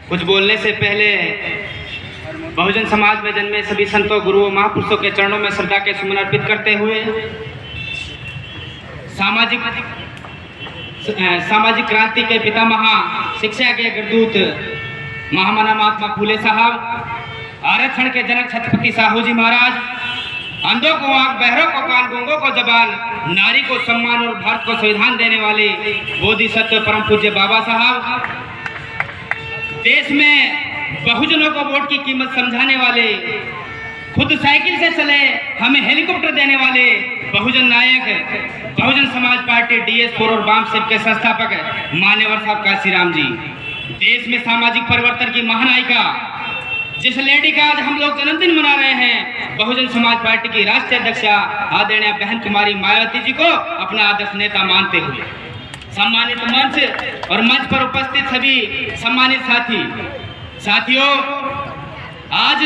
कुछ बोलने से पहले बहुजन समाज में जन्मे सभी संतों, गुरुओं, महापुरुषों के चरणों में श्रद्धा के सुमन अर्पित करते हुए सामाजिक क्रांति के पितामह, शिक्षा के अग्रदूत महामना महात्मा फूले साहब, आरक्षण के जनक छत्रपति साहू जी महाराज, अंधों को आंख, बहरों को कान, गूंगों को जबान, नारी को सम्मान और भारत को संविधान देने वाले बोधिसत्व परम पूज्य बाबा साहब, देश में बहुजनों को वोट की कीमत समझाने वाले, खुद साइकिल से चले हमें हेलीकॉप्टर देने वाले बहुजन नायक, बहुजन समाज पार्टी DS4 और वाम सेव के संस्थापक मान्यवर साहब काशीराम जी, देश में सामाजिक परिवर्तन की महानायिका, जिस लेडी का आज हम लोग जन्मदिन मना रहे हैं, बहुजन समाज पार्टी की राष्ट्रीय अध्यक्षा आदरणीय बहन कुमारी मायावती जी को अपना आदर्श नेता मानते हुए सम्मानित मंच और मंच पर उपस्थित सभी सम्मानित साथियों, आज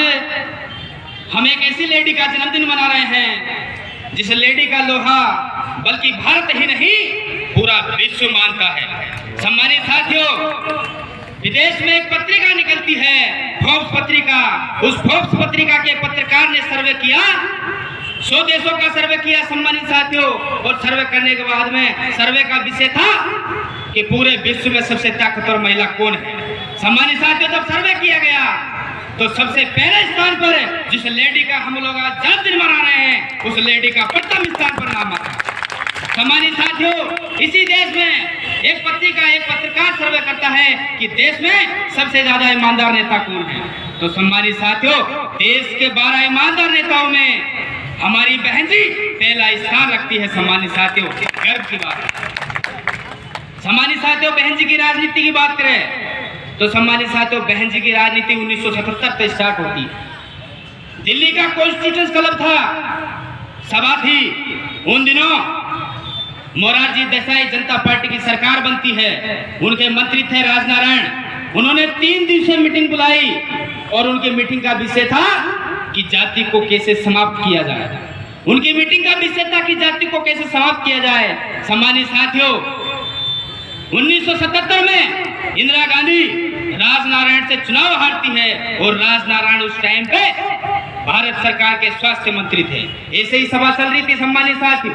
हम एक ऐसी लेडी का जन्मदिन मना रहे हैं जिस लेडी का लोहा बल्कि भारत ही नहीं पूरा विश्व मानता है। सम्मानित साथियों, विदेश में एक पत्रिका निकलती है, फोर्ब्स पत्रिका। उस फोर्ब्स पत्रिका के पत्रकार ने सर्वे किया, 100 देशों का सर्वे किया सम्मानित साथियों, और सर्वे करने के बाद में सर्वे का विषय था कि पूरे विश्व में सबसे ताकतवर महिला कौन है। सम्मानित साथियों, जब सर्वे किया गया तो सबसे पहले स्थान पर जिस लेडी का हम लोग आज जन्मदिन मना रहे हैं, उस लेडी का प्रथम स्थान पर नाम आता है। सम्मानित साथियों, इसी देश में एक पत्रकार सर्वे करता है कि देश में सबसे ज्यादा ईमानदार नेता कौन है। तो सम्मानित साथियों, देश के 12 ईमानदार नेताओं में हमारी बहन जी पहला स्थान रखती है। सम्मानित साथियों, गर्व की बात है। सम्मानित साथियों, बहन जी की राजनीति की बात करें तो सम्मानित साथियों, बहन जी की राजनीति 1977 से स्टार्ट होती। दिल्ली का कॉन्स्टिट्यूशन क्लब था, सभा थी। उन दिनों मोरारजी देसाई जनता पार्टी की सरकार बनती है, उनके मंत्री थे राजनारायण। उन्होंने 3 दिवसीय मीटिंग बुलाई और उनकी मीटिंग का विषय था कि जाति को कैसे समाप्त किया जाए। उनकी मीटिंग का विषय था कि जाति को कैसे समाप्त किया जाए। सम्मानित साथियों, 1977 में इंदिरा गांधी राजनारायण से चुनाव हारती है और राजनारायण उस टाइम पे भारत सरकार के स्वास्थ्य मंत्री थे। ऐसे ही सभा चल रही थी। सम्मानित साथियों,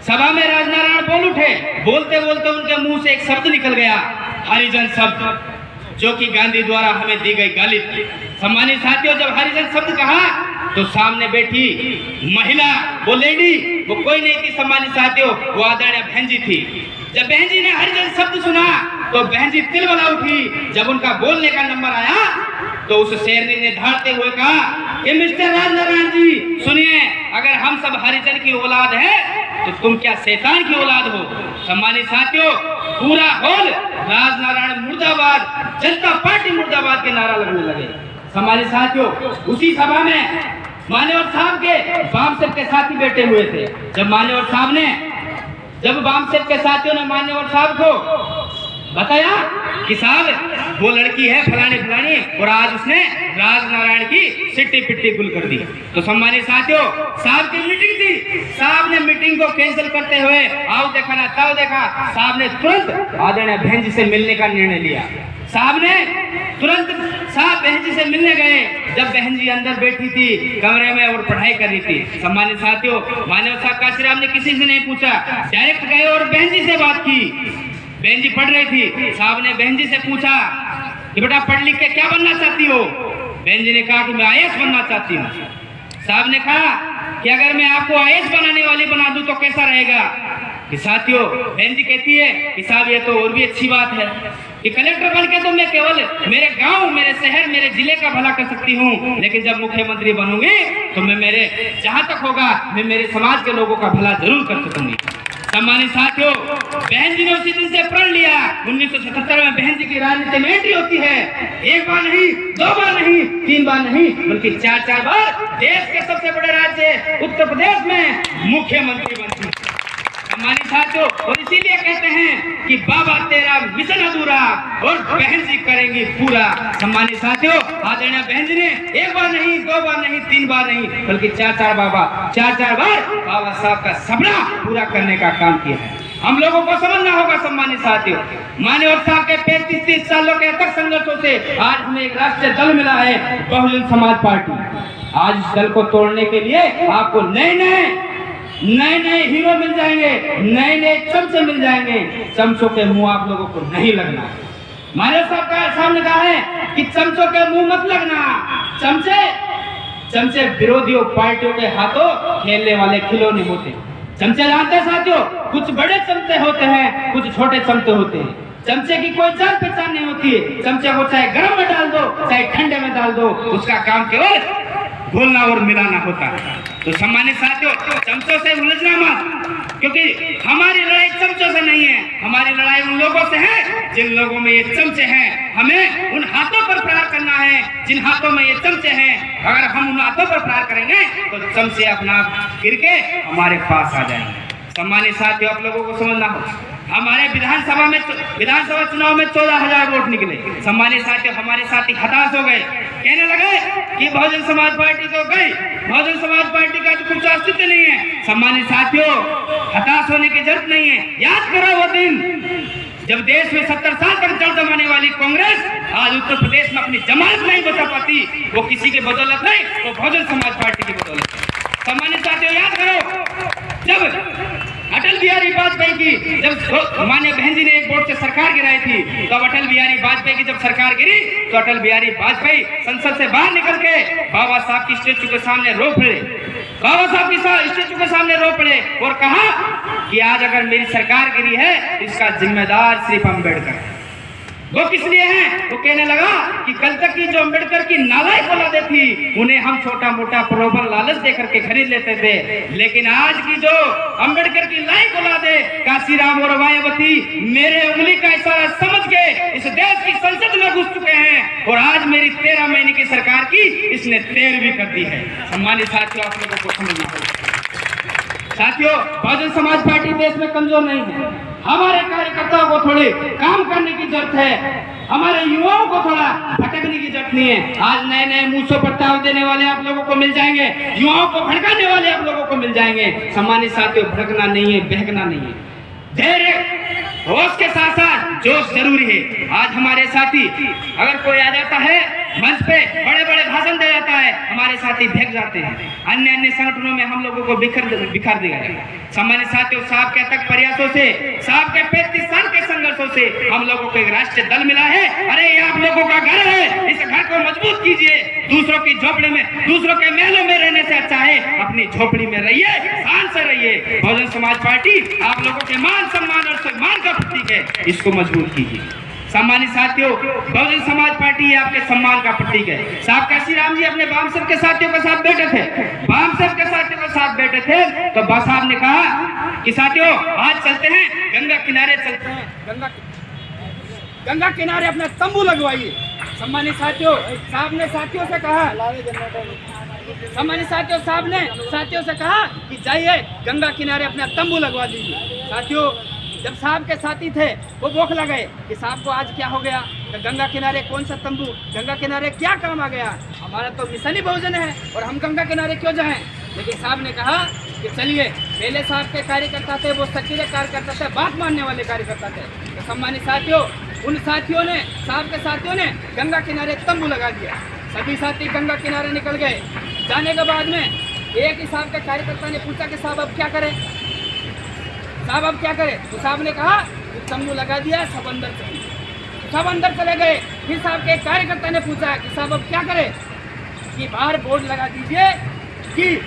सभा में राजनारायण बोल उठे, बोलते बोलते उनके मुंह से एक शब्द निकल गया, हरिजन शब्द, जो कि गांधी द्वारा हमें दी गई गाली थी। सम्मानित साथियों, जब हरिजन शब्द कहा तो सामने बैठी महिला, वो लेडी, वो कोई नहीं थी सम्मानित साथियों, वो आदरणीय बहन जी थी। जब बहन जी ने हरिजन शब्द सुना तो बहन जी तिलमिला उठी। जब उनका बोलने का नंबर आया तो उस शेरनी ने धारते हुए कहा कि मिस्टर राजनारायण जी सुनिए, अगर हम सब हरिजन की औलाद है तो तुम क्या शैतान की औलाद हो। सम्मानित साथियों, पूरा हॉल राजनारायण मुर्दाबाद, जनता पार्टी मुर्दाबाद के नारा लगने लगे। सम्मानित साथियों, उसी सभा में मान्यवर साहब के वाम सेव के साथी बैठे हुए थे। जब वाम सेव के साथियों ने मान्यवर साहब को बताया कि साहब वो लड़की है फलानी फलानी, और आज उसने राजनारायण की सिट्टी पिट्टी गुल कर दी। तो सम्मानित साथियों, साहब की मीटिंग थी, साहब ने मीटिंग को कैंसिल करते हुए आओ देखा ना ताओ देखा, साहब ने तुरंत आदरणीय बहन जी से मिलने का निर्णय लिया। साहब बहन जी से मिलने गए। जब बहन जी अंदर बैठी थी कमरे में और पढ़ाई कर रही थी। सम्मानित साथियों, मान्यवर साहब काशीराम ने किसी से नहीं पूछा, डायरेक्ट गए और बहन जी से बात की। बहन जी पढ़ रही थी। साहब ने बहन जी से पूछा कि बेटा पढ़ लिख के क्या बनना चाहती हो। बहन जी ने कहा कि मैं IAS बनना चाहती हूँ। साहब ने कहा कि अगर मैं आपको IAS बनाने वाली बना दूं तो कैसा रहेगा। कि साथियों, बहन जी कहती है कि साहब ये तो और भी अच्छी बात है कि कलेक्टर बन के तो मैं केवल मेरे गांव, मेरे शहर, मेरे जिले का भला कर सकती हूँ, लेकिन जब मुख्यमंत्री बनूंगी तो मैं मेरे जहां तक होगा मैं मेरे समाज के लोगों का भला जरूर कर सकूंगी। सम्मानित साथियों, बहन जी ने उसी दिन से प्रण लिया। 1977 में बहन जी की राजनीति में एंट्री होती है। 1 बार नहीं, 2 बार नहीं, 3 बार नहीं, बल्कि 4 बार देश के सबसे बड़े राज्य उत्तर प्रदेश में मुख्यमंत्री बनती है। सम्मानित साथियों, और इसीलिए कहते हैं कि बाबा तेरा मिशन अधूरा और बहन जी करेंगी पूरा। सम्मानित साथियों, आदरणीय बहन जी ने 1 बार नहीं, 2 बार नहीं, 3 बार नहीं, बल्कि 4 बार बाबा साहब का सपना पूरा करने का काम किया है। हम लोगों को समझना होगा सम्मानित साथियों। मान्यवर साहब के 35-30 सालों के अथक संघर्षों से आज हमें एक राष्ट्रीय दल मिला है, बहुजन समाज पार्टी। आज इस दल को तोड़ने के लिए आपको नए नए हीरो मिल जाएंगे, नए चमचे मिल जाएंगे। चमचों के मुंह आप लोगों को नहीं लगना। मान्यवर साहब का सामने कहा है कि चमचों के मुंह मत लगना। चमचे विरोधियों पार्टियों के हाथों खेलने वाले खिलौने होते हैं। चमचे जानते हैं साथियों, कुछ बड़े चमचे होते हैं, कुछ छोटे चमचे होते हैं। चमचे की कोई जान पहचान नहीं होती है। चमचे को चाहे गर्म में डाल दो, चाहे ठंडे में डाल दो, उसका काम केवल घोलना और मिलाना होता है। तो सम्मानित साथियों, चमचों से उलझना मत, क्योंकि हमारी लड़ाई चमचों से नहीं है, हमारी लड़ाई उन लोगों से है जिन लोगों में ये चमचे हैं। हमें उन हाथों पर प्रहार करना है जिन हाथों में ये चमचे हैं। अगर हम उन हाथों पर प्रहार करेंगे तो चमचे अपना आप गिर के हमारे पास आ जाएंगे। सम्मानित साथियों, आप लोगों को समझना हो, हमारे विधानसभा चुनाव में 14,000 वोट निकले। सम्मानित साथियों, हमारे साथी हताश हो गए, कहने लगे कि बहुजन समाज पार्टी तो गई, बहुजन समाज पार्टी का तो कुछ अस्तित्व नहीं है। सम्मानित साथियों, हताश होने की जरूरत नहीं है। याद करो वो दिन जब देश में 70 साल तक जड़ जमाने वाली कांग्रेस आज उत्तर प्रदेश में अपनी जमानत नहीं बचा पाती। वो किसी की बदौलत नहीं, वो बहुजन समाज पार्टी की बदौलत है। सम्मानित साथियों, याद करो जब अटल बिहारी वाजपेयी की जब माननीय बहन जी ने एक वोट से सरकार गिराई थी, तब अटल बिहारी वाजपेयी की जब सरकार गिरी तो अटल बिहारी वाजपेयी संसद से बाहर निकल के बाबा साहब की स्टेचू के सामने रो पड़े, बाबा साहब की स्टेचू के सामने रो पड़े और कहा कि आज अगर मेरी सरकार गिरी है इसका जिम्मेदार सिर्फ अम्बेडकर है। वो किस लिए हैं? वो कहने लगा कि कल तक की जो अम्बेडकर की नालायक औलादें थी उन्हें हम छोटा मोटा प्रलोभन लालच देकर के खरीद लेते थे, लेकिन आज की जो अम्बेडकर की लायक औलादें काशीराम और मायावती मेरे उंगली का इशारा समझ के इस देश की संसद में घुस चुके हैं और आज मेरी 13 महीने की सरकार की इसने 13वीं कर दी है। सम्मानित साथियों, आप लोगों को समझना होगा। साथियों, बहुजन समाज पार्टी देश में कमजोर नहीं है। हमारे कार्यकर्ताओं को थोड़े काम करने की जरूरत है, हमारे युवाओं को थोड़ा भटकने की जरूरत नहीं है। आज नए मूंछों पर ताव देने वाले आप लोगों को मिल जाएंगे, युवाओं को भड़काने वाले आप लोगों को मिल जाएंगे। सम्मानित साथियों, भड़कना नहीं है, बहकना नहीं है, धैर्य होश के साथ साथ जोश जरूरी है। आज हमारे साथी अगर कोई आ जाता है मंच पे बड़े बड़े भाषण दे जाता है, हमारे साथी भेग जाते हैं, अन्य संगठनों में हम लोगों को बिखर दिया गया। सम्मानित साथियों, साहब के तक प्रयासों से, साहब के 35 साल के संघर्षों से हम लोगों को एक राष्ट्रीय दल मिला है। अरे ये आप लोगों का घर है, इस घर को मजबूत कीजिए। दूसरों की झोपड़ी में, दूसरों के महलों में रहने से अच्छा है अपनी झोपड़ी में रहिए, शान से रहिए। बहुजन समाज पार्टी आप लोगों के मान सम्मान और सम्मान का प्रतीक है, इसको मजबूत कीजिए। सम्मानित साथियों, बहुजन समाज पार्टी आपके सम्मान का प्रतीक है। साहब काशीराम जी अपने वामसप के साथियों के साथ बैठे थे, वामसप के साथियों के साथ बैठे थे तो बा साहब ने कहा कि साथियों आज चलते हैं गंगा किनारे, चलते हैं गंगा किनारे अपना तंबू लगवाइए। सम्मानित साथियों, साहब ने साथियों से कहा, सम्मानित साथियों, साहब ने साथियों से कहा कि जाइए गंगा किनारे अपना तंबू लगवा दीजिए। साथियों, जब साहब के साथी थे वो बौखला गए कि साहब को आज क्या हो गया, तो गंगा किनारे कौन सा तंबू, गंगा किनारे क्या काम आ गया, हमारा तो मिशन ही बहुजन है और हम गंगा किनारे क्यों जाएं। लेकिन साहब ने कहा कि चलिए, पहले साहब के कार्यकर्ता थे वो सक्रिय कार्यकर्ता थे, बात मानने वाले कार्यकर्ता थे। तो सम्मानित साथियों, उन साथियों ने, साहब के साथियों ने गंगा किनारे तंबू लगा दिया। सभी साथी गंगा किनारे निकल गए। जाने के बाद में एक ही साहब के कार्यकर्ता ने पूछा कि साहब अब क्या करें, साहब अब क्या करें। तो साहब ने कहा कि तंबू लगा दिया, सब अंदर चले, सब अंदर चले गए। फिर साहब के कार्यकर्ता ने पूछा कि साहब अब क्या करें, कि बाहर बोर्ड लगा दीजिए कि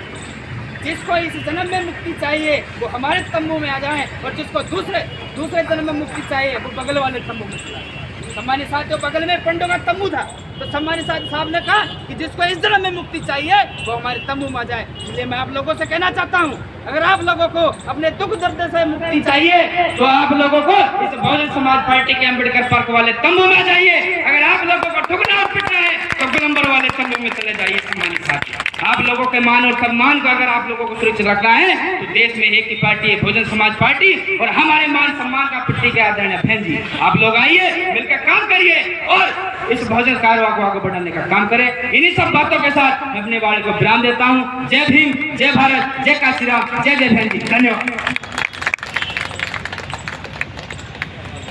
जिसको इस जन्म में मुक्ति चाहिए वो हमारे तंबू में आ जाए और जिसको दूसरे जन्म में मुक्ति चाहिए वो बगल वाले तंबू में चला जाए। सम्मानित साथियों, बगल में पंडों का तंबू था, तो सम्मानित साहब ने कहा कि जिसको इस जन्म में मुक्ति चाहिए वो हमारे तंबू में आ जाए। इसलिए मैं आप लोगों से कहना चाहता हूँ, अगर आप लोगों को अपने दुख दर्द से मुक्ति चाहिए तो आप लोगों को इस बहुजन समाज पार्टी के अम्बेडकर पार्क वाले तंबू में जाइए। अगर आप लोगों को ठुकना और पिटना है तो गोलंबर वाले तंबू में चले जाइए। सम्मानित साथी, आप लोगों के मान और सम्मान को अगर आप लोगों को सुरक्षित रखना है तो देश में एक ही पार्टी है, बहुजन समाज पार्टी, और हमारे मान सम्मान का प्रतीक है आदरणीय बहन जी। आप लोग आइए, मिलकर काम करिए और इस बहुजन कारवां को आगे बढ़ाने का काम करें। इन्हीं सब बातों के साथ मैं अपने वाणी को विराम देता हूँ। जय भीम, जय भारत, जय काशीराम, जय जय बहन जी। धन्यवाद।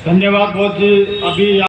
धन्यवाद बोध जी। अभी